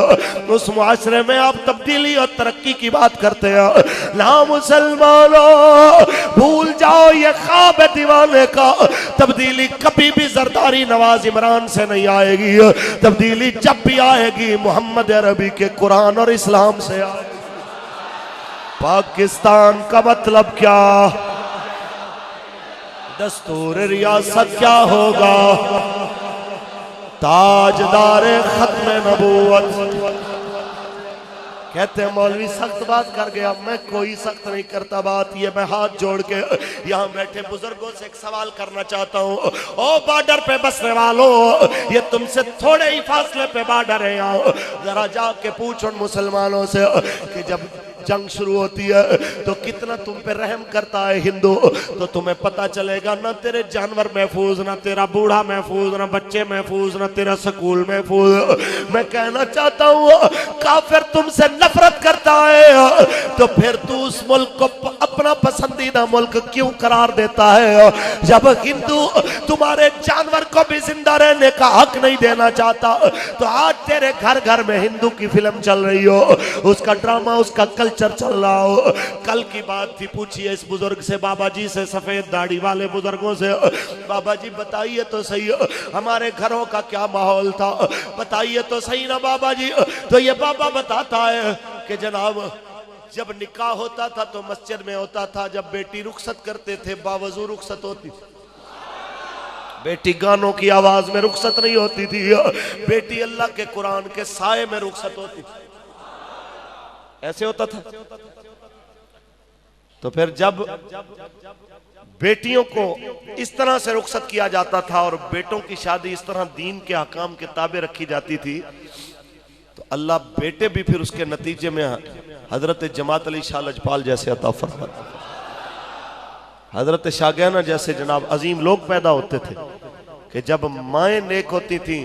उस मुआशरे में आप तब्दीली और तरक्की की बात करते हैं। ना मुसलमानों, भूल जाओ ये ख्वाब है दीवाने का, तब्दीली कभी भी जरदारी नवाज इमरान से नहीं आएगी, तब्दीली जब भी आएगी मोहम्मद अरबी के कुरान और इस्लाम से आएगी। पाकिस्तान का मतलब क्या, दस्तूर रियासत क्या होगा, ताजदार खत्म नबूवत। कहते हैं मौलवी सख्त बात कर गया, मैं कोई सख्त नहीं करता बात, ये मैं हाथ जोड़ के यहाँ बैठे बुजुर्गों से एक सवाल करना चाहता हूँ। ओ बॉर्डर पे बसने वालों, ये तुमसे थोड़े ही फासले पे बॉर्डर है, यहाँ जरा जाके पूछो मुसलमानों से कि जब जंग शुरू होती है तो कितना तुम पे रहम करता है हिंदू, तो तुम्हें पता चलेगा ना तेरे जानवर महफूज, ना तेरा बूढ़ा महफूज, ना बच्चे महफूज, ना तेरा स्कूल महफूज। मैं कहना चाहता हूँ काफिर तुमसे नफरत करता है तो फिर तू उस मुल्क को अपना पसंदीदा मुल्क क्यों करार देता है, जब हिंदू तुम्हारे जानवर को भी जिंदा रहने का हक नहीं देना चाहता। तो आज तेरे घर घर में हिंदू की फिल्म चल रही हो, उसका ड्रामा, उसका कल्चर चल रहा हो। कल की बात थी, पूछिए इस बुजुर्ग से, बाबा जी से, सफेद दाढ़ी वाले बुजुर्गों से, बाबा जी बताइए तो सही हमारे घरों का क्या माहौल था, बताइए तो सही ना बाबा जी। तो ये बाबा बताता है कि जनाब जब निकाह होता था तो मस्जिद में होता था, जब बेटी रुखसत करते थे बावजू रुखसत होती, बेटी गानों की आवाज में रुखसत नहीं होती थी, बेटी अल्लाह के कुरान के साए में रुखसत होती, ऐसे होता था। तो फिर जब बेटियों को इस तरह से रुखसत किया जाता था और बेटों की शादी इस तरह दीन के हकाम के ताबे रखी जाती थी, तो अल्लाह बेटे भी फिर उसके नतीजे में हजरत जमात अली शाह लजपाल जैसे अता फरमाता, हजरत शाहगहना जैसे जनाब अजीम लोग पैदा होते थे कि जब माएँ नेक होती थी,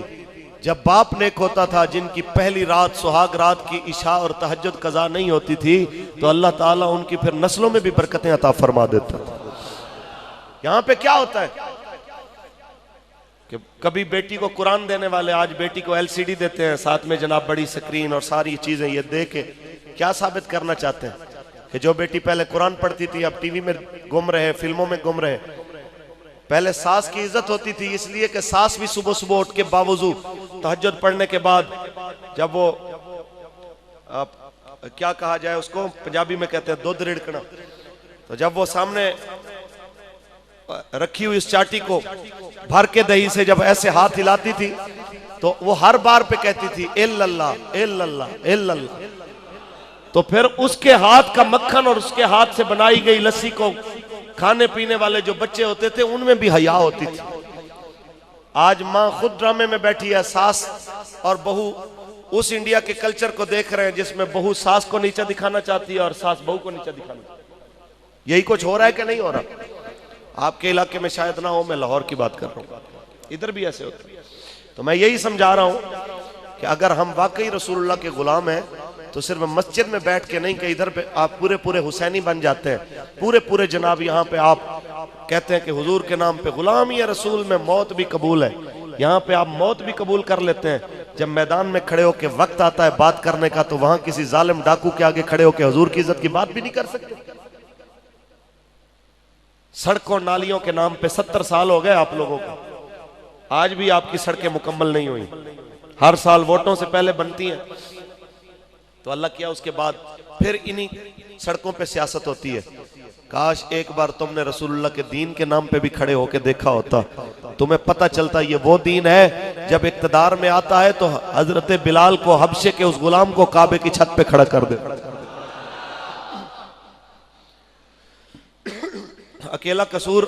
जब बाप नेक होता था, जिनकी पहली रात सुहाग रात की इशा और तहज्जुद कज़ा नहीं होती थी, तो अल्लाह ताला उनकी फिर नस्लों में भी बरकतें अता फरमा देता था। यहाँ पे क्या होता है कि कभी बेटी को कुरान देने वाले आज बेटी को एलसीडी देते हैं, साथ में जनाब बड़ी स्क्रीन और सारी चीजें, ये दे के क्या साबित करना चाहते हैं कि जो बेटी पहले कुरान पढ़ती थी अब टीवी में गुम रहे, फिल्मों में गुम रहे। पहले सास की इज्जत होती थी इसलिए कि सास भी सुबह सुबह उठ के बावजूद तहज्जुद पढ़ने के बाद, जब वो क्या कहा जाए उसको, पंजाबी में कहते हैं दूध रिड़कना, तो जब वो सामने रखी हुई इस चाटी को भर के दही से जब ऐसे हाथ हिलाती थी तो वो हर बार पे कहती थी इल्लल्लाह इल्लल्लाह इल्लल्लाह। तो फिर उसके हाथ का मक्खन और उसके हाथ से बनाई गई लस्सी को खाने पीने वाले जो बच्चे होते थे उनमें भी हया होती थी। आज माँ खुद ड्रामे में बैठी है, सास और बहू उस इंडिया के कल्चर को देख रहे हैं जिसमें बहू सास को नीचा दिखाना चाहती है और सास बहू को नीचा दिखाना चाहती है। यही कुछ हो रहा है कि नहीं हो रहा? आपके इलाके में शायद ना हो, मैं लाहौर की बात कर रहा हूँ, इधर भी ऐसे होता है। तो मैं यही समझा रहा हूँ कि अगर हम वाकई रसूलुल्लाह के गुलाम हैं तो सिर्फ मस्जिद में बैठ के नहीं कि इधर पे आप पूरे पूरे हुसैनी बन जाते हैं, पूरे पूरे जनाब यहाँ पे आप कहते हैं कि हुजूर के नाम पे गुलामी या रसूल में मौत भी कबूल है, यहाँ पे आप मौत भी कबूल कर लेते हैं। जब मैदान में खड़े होके वक्त आता है बात करने का तो वहां किसी जालिम डाकू के आगे खड़े होके हुजूर की इज्जत की बात भी नहीं कर सकते। सड़कों नालियों के नाम पे 70 साल हो गए आप लोगों को, आज भी आपकी सड़कें मुकम्मल नहीं हुई। हर साल वोटों से पहले बनती हैं तो अल्लाह किया उसके बाद फिर इन्हीं सड़कों पे सियासत होती है। काश एक बार तुमने रसूलुल्लाह के दीन के नाम पे भी खड़े होके देखा होता, तुम्हें पता चलता ये वो दीन है जब इक्तदार में आता है तो हजरत बिलाल को, हबशे के उस गुलाम को काबे की छत पे खड़ा कर दे। अकेला कसूर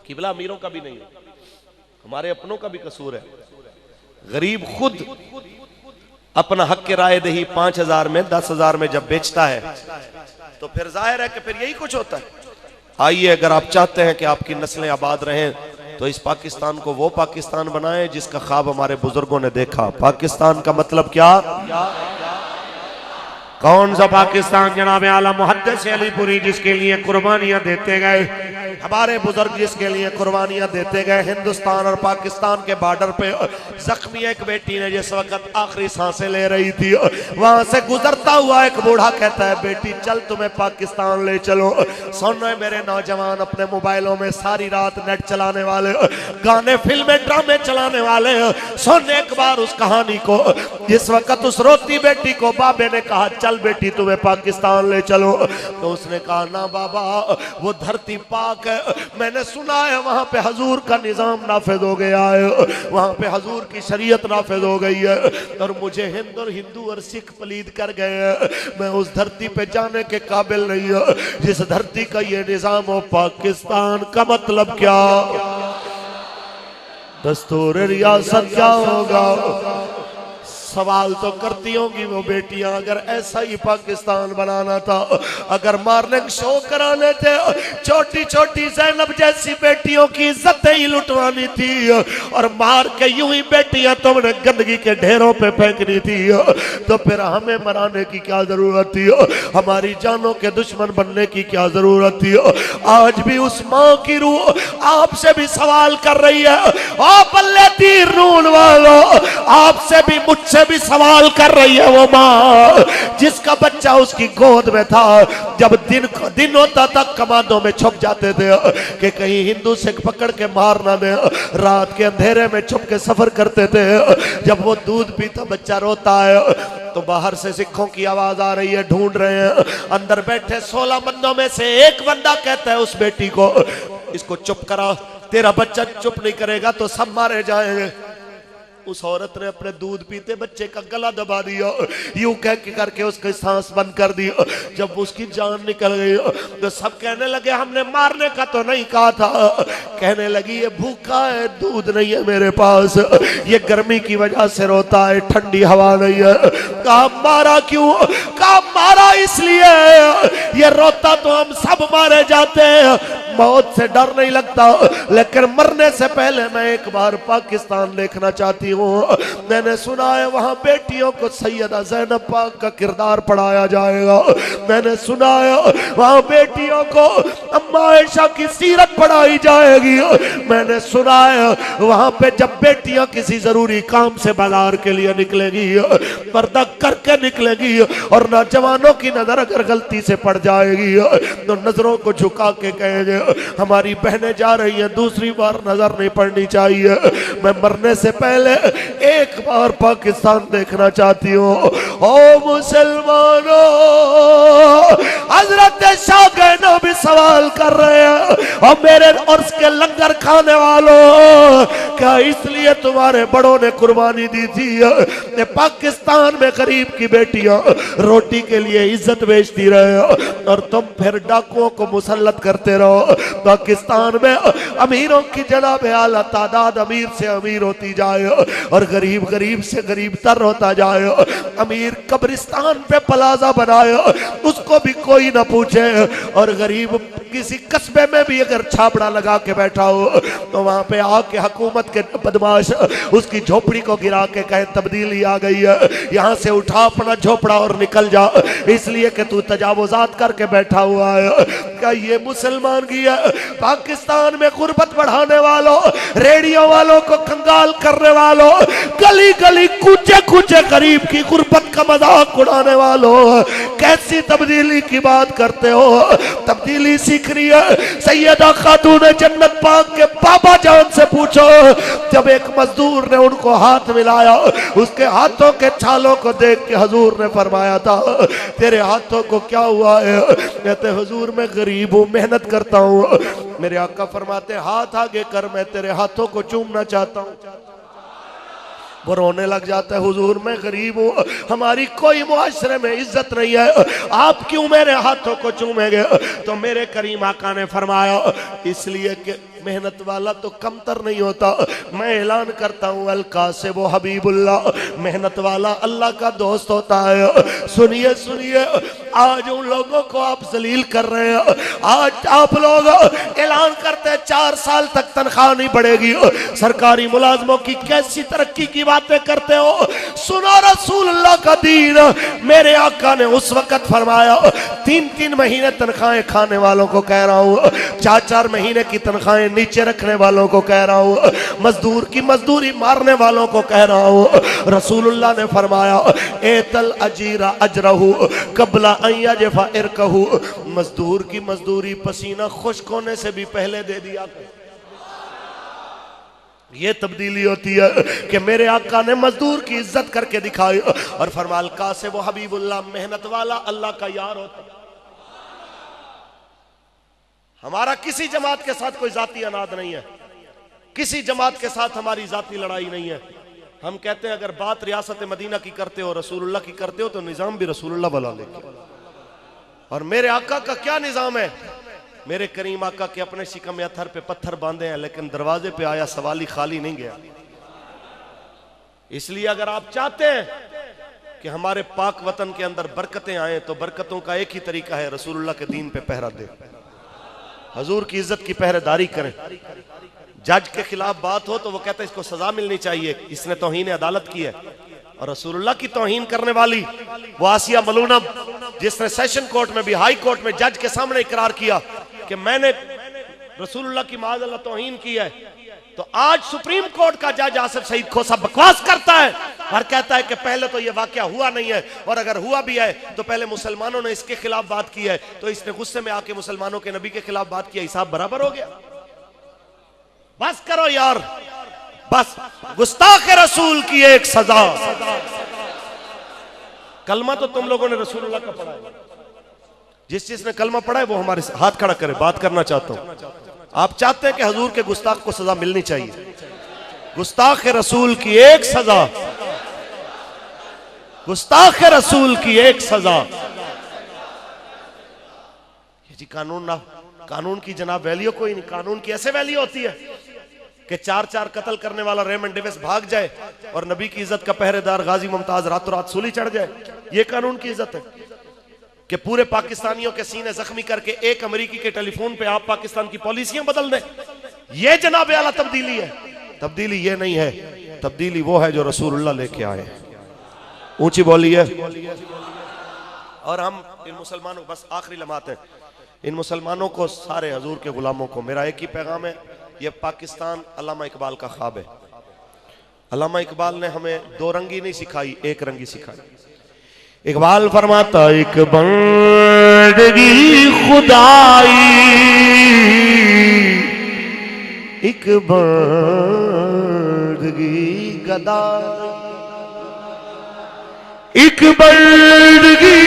किबला अमीरों का भी नहीं है, हमारे अपनों का भी कसूर है। गरीब खुद अपना हक के राय दही 5000 में 10,000 में जब बेचता है तो फिर जाहिर है कि फिर यही कुछ होता है। आइए, अगर आप चाहते हैं कि आपकी नस्लें आबाद रहें तो इस पाकिस्तान को वो पाकिस्तान बनाएं जिसका ख्वाब हमारे बुजुर्गों ने देखा। पाकिस्तान का मतलब क्या? कौन सा पाकिस्तान जनाब आला मुहद्दिस अलीपुरी जिसके लिए कुर्बानियां देते गए, हमारे बुजुर्ग जिसके लिए कुर्बानियां देते गए। हिंदुस्तान और पाकिस्तान के बॉर्डर पे जख्मी एक बेटी ने जिस वक्त आखिरी सांसें ले रही थी, वहां से गुजरता हुआ एक बूढ़ा कहता है बेटी चल तुम्हें पाकिस्तान ले चलो। सुनो मेरे नौजवान, अपने मोबाइलों में सारी रात नेट चलाने वाले, गाने फिल्में ड्रामे चलाने वाले, सुन एक बार उस कहानी को। जिस वक्त उस रोती बेटी को बाबे ने कहा चल बेटी तुम्हें पाकिस्तान ले चलो, तो उसने कहा ना बाबा वो धरती पाक है, मैंने सुना है वहां पे हजूर का निजाम नाफिज हो गया है, वहां पे हजूर की शरीयत नाफिज हो गई है, और मुझे हिंदू और सिख पलीद कर गए हैं, मैं उस धरती पे जाने के काबिल नहीं हूं जिस धरती का ये निजाम हो। पाकिस्तान का मतलब क्या, दस्तूर रियासत क्या होगा? सवाल तो करती होंगी वो बेटियां, अगर ऐसा ही पाकिस्तान बनाना था, अगर मॉर्निंग शो कराने थे, छोटी छोटी ज़ैनब जैसी बेटियों की इज्जतें ही लुटवानी थी, और मार के यूं ही बेटियां तुमने गंदगी के ढेरों पे फेंकनी थी, तो फिर हमें मराने की क्या जरूरत थी? हमारी जानों के दुश्मन बनने की क्या जरूरत थी? आज भी उस माँ की रूह आपसे भी सवाल कर रही है, ओ बल्ले तीर नून वालों, आपसे भी मुझसे भी सवाल कर रही है वो माँ जिसका बच्चा उसकी गोद में था। जब दिन होता था कमांडों में छुप जाते थे कि कहीं हिंदू सिख पकड़ के मार ना दे, रात के अंधेरे में छुप के सफर करते थे। जब वो दूध पीता बच्चा रोता है तो बाहर से सिखों की आवाज आ रही है, ढूंढ रहे हैं। अंदर बैठे 16 बंदों में से एक बंदा कहता है उस बेटी को इसको चुप करा, तेरा बच्चा चुप नहीं करेगा तो सब मारे जाएंगे। उस औरत ने अपने दूध पीते बच्चे का गला दबा दिया, यूं कह के करके उसकी सांस बंद कर दी। जब उसकी जान निकल गई तो सब कहने लगे हमने मारने का तो नहीं कहा था। कहने लगी ये भूखा है, दूध नहीं है मेरे पास, ये गर्मी की वजह से रोता है, ठंडी हवा नहीं है। कहा मारा क्यों? कहा मारा इसलिए, ये रोता तो हम सब मारे जाते हैं, मौत से डर नहीं लगता, लेकिन मरने से पहले मैं एक बार पाकिस्तान देखना चाहती हूँ। मैंने सुना है वहां बेटियों को सैयदा ज़ैनब पाक का किरदार पढ़ाया जाएगा, मैंने सुना है वहां बेटियों को अम्मा आयशा की सीरत पढ़ाई जाएगी, मैंने सुना है वहां पे जब बेटियां किसी जरूरी काम से बाजार के लिए निकलेगी पर्दा करके निकलेगी, और नौजवानों की नजर अगर गलती से पड़ जाएगी तो नजरों को झुका के कहेंगे हमारी बहनें जा रही हैं, दूसरी बार नजर नहीं पड़नी चाहिए। मैं मरने से पहले एक बार पाकिस्तान देखना चाहती हूँ। ओ मुसलमानों, हजरत शाहगैनो भी सवाल कर रहे हैं, और मेरे उर्स के लंगर खाने वालों, क्या इसलिए तुम्हारे बड़ों ने कुर्बानी दी थी? पाकिस्तान में गरीब की बेटियां रोटी के लिए इज्जत बेचती रहे और तुम फिर डाकुओं को मुसल्लत करते रहो। पाकिस्तान में अमीरों की जनाब आला तादाद अमीर से अमीर होती जाए और गरीब गरीब से गरीब तर होता जाए। अमीर कब्रिस्तान पे प्लाजा बनाए उसको भी कोई ना पूछे, और गरीब किसी कस्बे में भी अगर छापड़ा लगा के बैठा हो तो वहां पे आके हुकूमत के बदमाश उसकी झोपड़ी को गिरा के कहे तब्दीली आ गई है, यहाँ से उठा अपना झोपड़ा और निकल जा, इसलिए कि तू तजावुजात करके बैठा हुआ है। क्या ये मुसलमान की है? पाकिस्तान में गुर्बत बढ़ाने वालों, रेडियो वालों को कंगाल करने वालों, गली गली कूचे कूचे गरीब की गुर्बत का मजाक उड़ाने वालों, कैसी तब्दीली की बात करते हो? तब्दीली सीख रही है सैयदा खातून जन्नत पाक के बाबा जान से पूछो। जब एक मजदूर ने उनको हाथ मिलाया, उसके हाथों के छालों को देख के हुजूर ने फरमाया था तेरे हाथों को क्या हुआ है? कहते हुजूर मैं गरीब हूँ, मेहनत करता हूँ। मेरे आका फरमाते हाथ आगे कर, मैं तेरे हाथों को चूमना चाहता हूँ। वो रोने लग जाता है, हुजूर मैं गरीब हूँ, हमारी कोई मुआशरे में इज्जत नहीं है, आप क्यों मेरे हाथों को चूमेंगे? तो मेरे करीम आका ने फरमाया इसलिए कि मेहनत वाला तो कमतर नहीं होता। मैं ऐलान करता हूँ अल कासिब हबीबुल्लाह, मेहनत वाला अल्लाह का दोस्त होता है। सुनिए सुनिए, आज उन लोगों को आप जलील कर रहे हो। आज आप लोग ऐलान करते हैं 4 साल तक तनख्वाह नहीं बढ़ेगी। सरकारी मुलाजमों की कैसी तरक्की की बातें करते हो। सुनो रसूलुल्लाह का दीन। मेरे आका ने उस वक्त फरमाया 3-3 महीने तनख्वाहें खाने वालों को कह रहा हूँ, 4-4 महीने की तनख्वाहें नीचे रखने वालों को कह रहा हूँ, मजदूर की मजदूरी मारने वालों को कह रहा हूँ। रसूलुल्लाह ने फरमाया एतल अजीरा अजरहू कबला अयजफा इरकहू, मजदूर की मजदूरी पसीना खुश्क होने से भी पहले दे दिया। ये तब्दीली होती है कि मेरे आका ने मजदूर की इज्जत करके दिखाई और फरमाल का से वो हबीबुल्लाह मेहनत वाला अल्लाह का यार होता। हमारा किसी जमात के साथ कोई जाती अनाद नहीं है, किसी जमात के साथ हमारी जाती लड़ाई नहीं है। हम कहते हैं अगर बात रियासत मदीना की करते हो, रसूलुल्लाह की करते हो, तो निजाम भी रसूलुल्लाह वाला लेके। और मेरे आका का क्या निजाम है? मेरे करीम आका के अपने शिकम अत्थर पे पत्थर बांधे हैं, लेकिन दरवाजे पे आया सवाली खाली नहीं गया। इसलिए अगर आप चाहते हैं कि हमारे पाक वतन के अंदर बरकतें आए, तो बरकतों का एक ही तरीका है, रसूलुल्लाह के दीन पे पहरा दे, हजूर की इज्जत की पहरेदारी करें। जज के खिलाफ बात हो तो वो कहता है इसको सजा मिलनी चाहिए, इसने तौहीन अदालत की है। और रसूलुल्लाह की तौहीन करने वाली वो आसिया मलूनम, जिसने सेशन कोर्ट में भी, हाई कोर्ट में जज के सामने इकरार किया कि मैंने रसूलुल्लाह की माज़अल्लाह तौहीन की है, तो आज सुप्रीम कोर्ट का जज आसिफ सईद खोसा बकवास करता है और कहता है कि पहले तो ये वाकया हुआ नहीं है, और अगर हुआ भी है तो पहले मुसलमानों ने इसके खिलाफ बात की है, तो इसने गुस्से में आके मुसलमानों के नबी के खिलाफ बात किया, हिसाब बराबर हो गया। बस करो यार, बस। गुस्ताख रसूल की एक सजा। कलमा तो तुम लोगों ने रसूलुल्लाह का पढ़ा है, जिस जिसने कलमा पढ़ा है वो हमारे हाथ खड़ा करे, बात करना चाहता हूं। आप चाहते हैं कि हजूर के गुस्ताख को सजा मिलनी चाहिए। गुस्ताख रसूल की एक सजा, गुस्ताख रसूल की एक सजा। ये जी कानून ना, कानून की जनाब वैल्यू कोई नहीं। कानून की ऐसे वैल्यू होती है कि 4-4 कत्ल करने वाला रेमंड डेविस भाग जाए और नबी की इज्जत का पहरेदार गाजी मुमताज रातों रात सूली चढ़ जाए। ये कानून की इज्जत है कि पूरे पाकिस्तानियों के सीने जख्मी करके एक अमेरिकी के टेलीफोन पे आप पाकिस्तान की पॉलिसियां बदल दें। ये जनाब आला तब्दीली है। तब्दीली ये नहीं है, तब्दीली वो है जो रसूलुल्लाह लेके आए। ऊंची बोलिए। और हम इन मुसलमानों, बस आखिरी लम्हात है, इन मुसलमानों को, सारे हजूर के गुलामों को मेरा एक ही पैगाम है, ये पाकिस्तान अल्लामा इकबाल का ख्वाब है। अल्लामा इकबाल ने हमें 2 रंगी नहीं सिखाई, 1 रंगी सिखाई। इकबाल फरमाता एक बंदगी खुदाई, एक बंदगी गदाई, एक बंदगी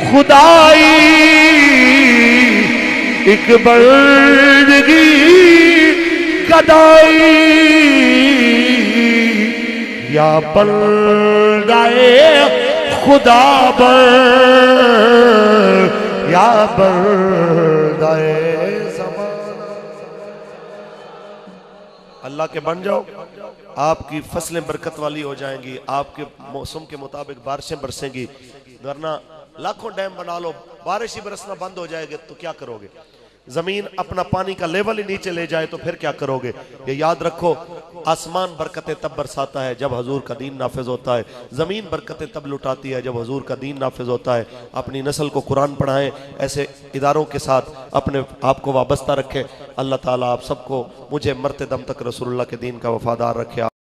खुदाई, एक बंदगी गदाई, या बंदाए खुदा बन, या बंदाए ज़माना। अल्लाह के बन जाओ, आपकी फसलें बरकत वाली हो जाएंगी, आपके मौसम के मुताबिक बारिशें बरसेंगी। वरना लाखों डैम बना लो, बारिश ही बरसना बंद हो जाएगी तो क्या करोगे? जमीन अपना पानी का लेवल ही नीचे ले जाए तो फिर क्या करोगे? ये याद रखो, आसमान बरकतें तब बरसाता है जब हजूर का दीन नाफिज होता है, जमीन बरकतें तब लुटाती है जब हजूर का दीन नाफिज होता है। अपनी नस्ल को कुरान पढ़ाएं, ऐसे इदारों के साथ अपने आप को वाबस्ता रखें। अल्लाह ताला आप सबको, मुझे मरते दम तक रसूलुल्लाह के दीन का वफादार रखे।